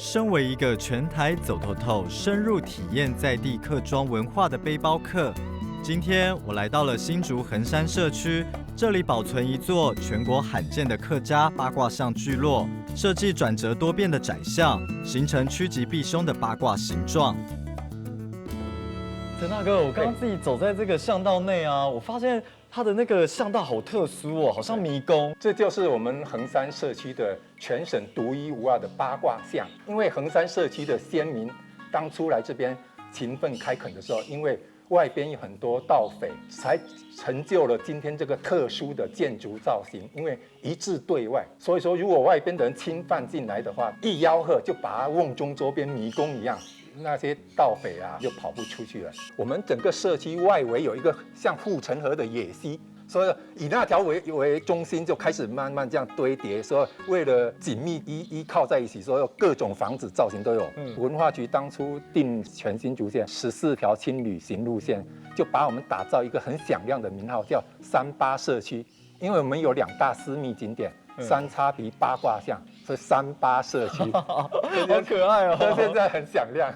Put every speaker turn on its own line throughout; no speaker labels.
身为一个全台走透透、深入体验在地客庄文化的背包客，今天我来到了新竹横山社区，这里保存一座全国罕见的客家八卦巷聚落，设计转折多变的窄巷，形成趋吉避凶的八卦形状。陈大哥，我刚刚自己走在这个巷道内啊，我发现它的那个巷道好特殊哦，好像迷宫。
这就是我们横山社区的全省独一无二的八卦巷。因为横山社区的先民当初来这边勤奋开垦的时候，因为外边有很多盗匪，才成就了今天这个特殊的建筑造型。因为一致对外，所以说如果外边的人侵犯进来的话，一吆喝就把它瓮中捉鳖，迷宫一样。那些盗匪啊就跑不出去了。我们整个社区外围有一个像护城河的野溪，所以以那条为中心，就开始慢慢这样堆叠。所以为了紧密依靠在一起，所有各种房子造型都有。文化局当初定全新竹县14条轻旅行路线，就把我们打造一个很响亮的名号，叫38社区。因为我们有2大私密景点。三叉皮八卦巷，所以38社区，
好可爱哦！
现在很响亮。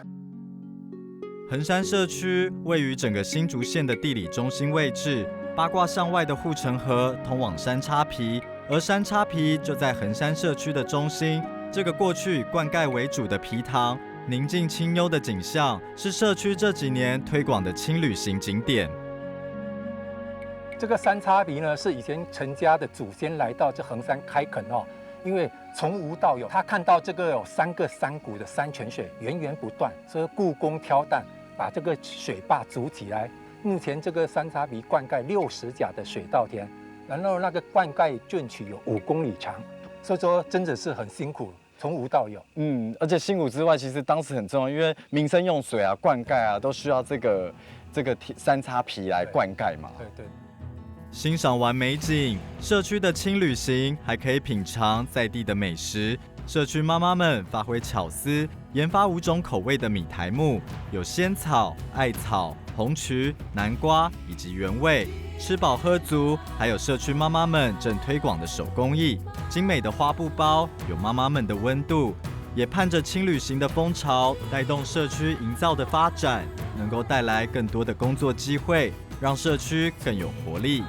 横山社区位于整个新竹县的地理中心位置，八卦巷外的护城河通往三叉皮，而三叉皮就在横山社区的中心。这个过去以灌溉为主的皮塘，宁静清幽的景象，是社区这几年推广的轻旅行景点。
这个三叉皮呢，是以前陈家的祖先来到这横山开垦哦，因为从无到有，他看到这个有3个山谷的山泉水源源不断，所以故宫挑担把这个水坝筑起来。目前这个三叉皮灌溉60甲的水稻田，然后那个灌溉圳渠有5公里长，所以说真的是很辛苦。从无到有，
而且辛苦之外，其实当时很重要，因为民生用水啊、灌溉啊，都需要这个三叉皮来灌溉嘛。
对。
欣赏完美景，社区的轻旅行还可以品尝在地的美食。社区妈妈们发挥巧思，研发5种口味的米苔目，有仙草、艾草、红曲、南瓜以及原味。吃饱喝足，还有社区妈妈们正推广的手工艺，精美的花布包，有妈妈们的温度，也盼着轻旅行的风潮带动社区营造的发展，能够带来更多的工作机会，让社区更有活力。